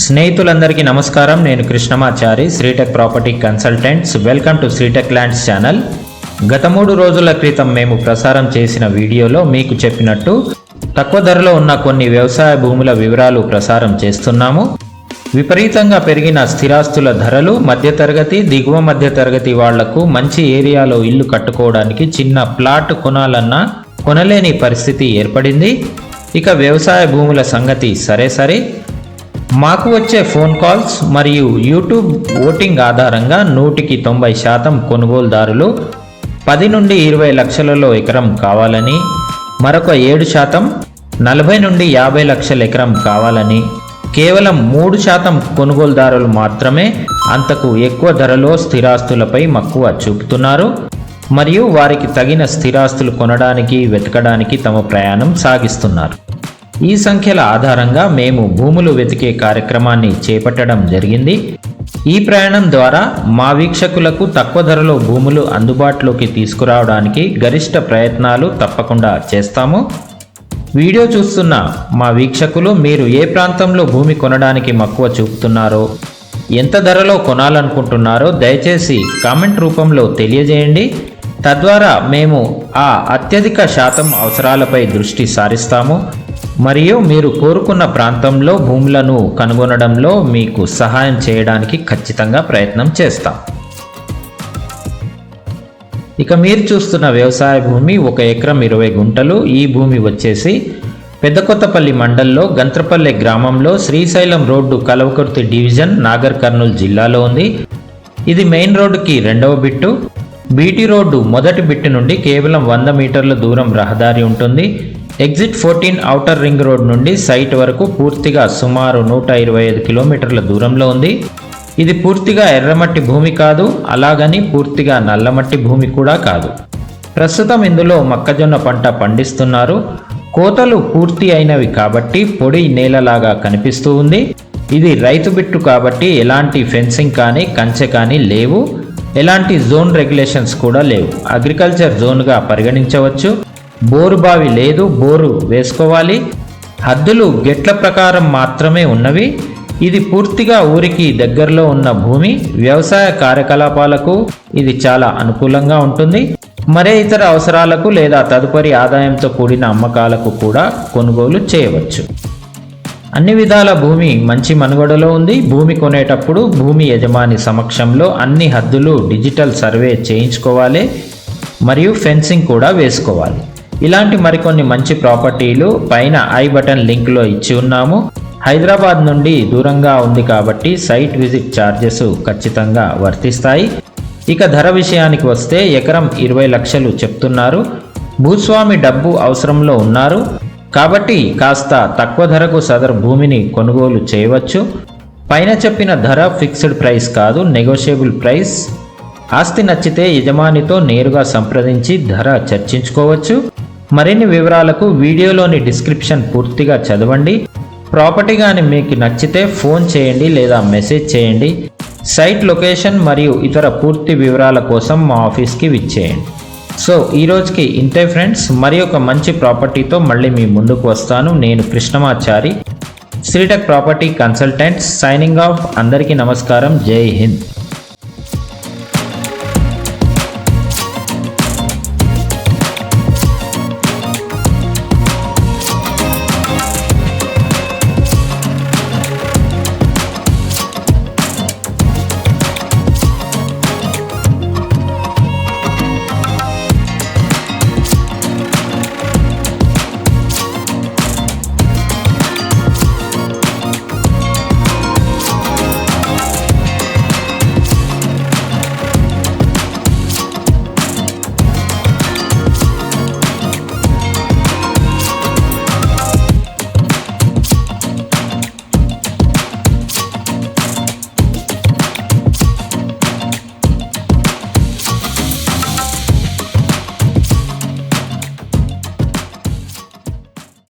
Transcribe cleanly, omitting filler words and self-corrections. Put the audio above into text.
స్నేహితులందరికీ నమస్కారం. నేను Krishnamachari, Sritech property consultants. Welcome to Sritech lands channel. గత 3 రోజుల క్రితం మేము ప్రసారం చేసిన వీడియోలో మీకు చెప్పినట్టు తక్కువ ధరలో ఉన్న కొన్ని వ్యవసాయ భూముల వివరాలు ప్రసారం చేస్తున్నాము. విపరీతంగా పెరిగిన స్థిరాస్తుల ధరలు మధ్యతరగతి, దిగువ మధ్యతరగతి వాళ్లకు మంచి ఏరియాలో ఇల్లు కట్టుకోవడానికి చిన్న ప్లాట్ కొనాలన్నా కొనలేని పరిస్థితి ఏర్పడింది. ఇక వ్యవసాయ భూముల సంగతి సరే, మాకు వచ్చే ఫోన్ కాల్స్ మరియు యూట్యూబ్ ఓటింగ్ ఆధారంగా 100% కొనుగోలుదారులు 10 నుండి 20 లక్షలలో ఎకరం కావాలని, మరొక 7% 40 నుండి 50 లక్షల ఎకరం కావాలని, కేవలం 3% కొనుగోలుదారులు మాత్రమే అంతకు ఎక్కువ ధరలో స్థిరాస్తులపై మక్కువ చూపుతున్నారు మరియు వారికి తగిన స్థిరాస్తులు కొనడానికి వెతకడానికి తమ ప్రయాణం సాగిస్తున్నారు. ఈ సంఖ్యల ఆధారంగా మేము భూములు వెతికే కార్యక్రమాన్ని చేపట్టడం జరిగింది. ఈ ప్రయాణం ద్వారా మా వీక్షకులకు తక్కువ ధరలో భూములు అందుబాటులోకి తీసుకురావడానికి గరిష్ట ప్రయత్నాలు తప్పకుండా చేస్తాము. వీడియో చూస్తున్న మా వీక్షకులు మీరు ఏ ప్రాంతంలో భూమి కొనడానికి మక్కువ చూపుతున్నారో, ఎంత ధరలో కొనాలనుకుంటున్నారో దయచేసి కామెంట్ రూపంలో తెలియజేయండి. తద్వారా మేము ఆ అత్యధిక శాతం అవసరాలపై దృష్టి సారిస్తాము మరియు మీరు కోరుకున్న ప్రాంతంలో భూములను కనుగొనడంలో మీకు సహాయం చేయడానికి ఖచ్చితంగా ప్రయత్నం చేస్తాం. ఇక మీరు చూస్తున్న వ్యవసాయ భూమి 1 ఎకరం 20 గుంటలు. ఈ భూమి వచ్చేసి పెద్దకొత్తపల్లి మండల్లో గంత్రపల్లె గ్రామంలో శ్రీశైలం రోడ్డు కల్వకుర్తి డివిజన్, నాగర్ కర్నూలు జిల్లాలో ఉంది. ఇది మెయిన్ రోడ్డుకి 2వ బిట్టు. బీటీ రోడ్డు మొదటి బిట్టు నుండి కేవలం 100 మీటర్ల దూరం రహదారి ఉంటుంది. ఎగ్జిట్ 14 ఔటర్ రింగ్ రోడ్ నుండి సైట్ వరకు పూర్తిగా సుమారు 125 కిలోమీటర్ల దూరంలో ఉంది. ఇది పూర్తిగా ఎర్రమట్టి భూమి కాదు, అలాగని పూర్తిగా నల్లమట్టి భూమి కూడా కాదు. ప్రస్తుతం ఇందులో మొక్కజొన్న పంట పండిస్తున్నారు. కోతలు పూర్తి అయినవి కాబట్టి పొడి నేలలాగా కనిపిస్తూ ఉంది. ఇది రైతు బిట్టు కాబట్టి ఎలాంటి ఫెన్సింగ్ కానీ కంచె కానీ లేవు, ఎలాంటి జోన్ రెగ్యులేషన్స్ కూడా లేవు. అగ్రికల్చర్ జోన్గా పరిగణించవచ్చు. బోరు బావి లేదు, బోరు వేసుకోవాలి. హద్దులు గెట్ల ప్రకారం మాత్రమే ఉన్నవి. ఇది పూర్తిగా ఊరికి దగ్గరలో ఉన్న భూమి. వ్యవసాయ కార్యకలాపాలకు ఇది చాలా అనుకూలంగా ఉంటుంది. మరే ఇతర అవసరాలకు లేదా తదుపరి ఆదాయంతో కూడిన అమ్మకాలకు కూడా కొనుగోలు చేయవచ్చు. అన్ని విధాల భూమి మంచి మనుగడలో ఉంది. భూమి కొనేటప్పుడు భూమి యజమాని సమక్షంలో అన్ని హద్దులు డిజిటల్ సర్వే చేయించుకోవాలి మరియు ఫెన్సింగ్ కూడా వేసుకోవాలి. ఇలాంటి మరికొన్ని మంచి ప్రాపర్టీలు పైన ఐ బటన్ లింక్లో ఇచ్చి ఉన్నాము. హైదరాబాద్ నుండి దూరంగా ఉంది కాబట్టి సైట్ విజిట్ ఛార్జెస్ ఖచ్చితంగా వర్తిస్తాయి. ఇక ధర విషయానికి వస్తే ఎకరం 20 లక్షలు చెప్తున్నారు. భూస్వామి డబ్బు అవసరంలో ఉన్నారు కాబట్టి కాస్త తక్కువ ధరకు సదరు భూమిని కొనుగోలు చేయవచ్చు. పైన చెప్పిన ధర ఫిక్స్డ్ ప్రైస్ కాదు, నెగోషియబుల్ ప్రైస్. ఆస్తి నచ్చితే యజమానితో నేరుగా సంప్రదించి ధర చర్చించుకోవచ్చు. మరిన్ని వివరాలకు వీడియోలోని డిస్క్రిప్షన్ పూర్తిగా చదవండి. ప్రాపర్టీ కానీ మీకు నచ్చితే ఫోన్ చేయండి లేదా మెసేజ్ చేయండి. సైట్ లొకేషన్ మరియు ఇతర పూర్తి వివరాల కోసం మా ఆఫీస్కి విచ్చేయండి. సో ఈరోజుకి ఇంతే ఫ్రెండ్స్. మరి ఒక మంచి ప్రాపర్టీతో మళ్ళీ మీ ముందుకు వస్తాను. నేను Krishnamachari, Sritech property consultants, signing off. అందరికీ నమస్కారం. జై హింద్.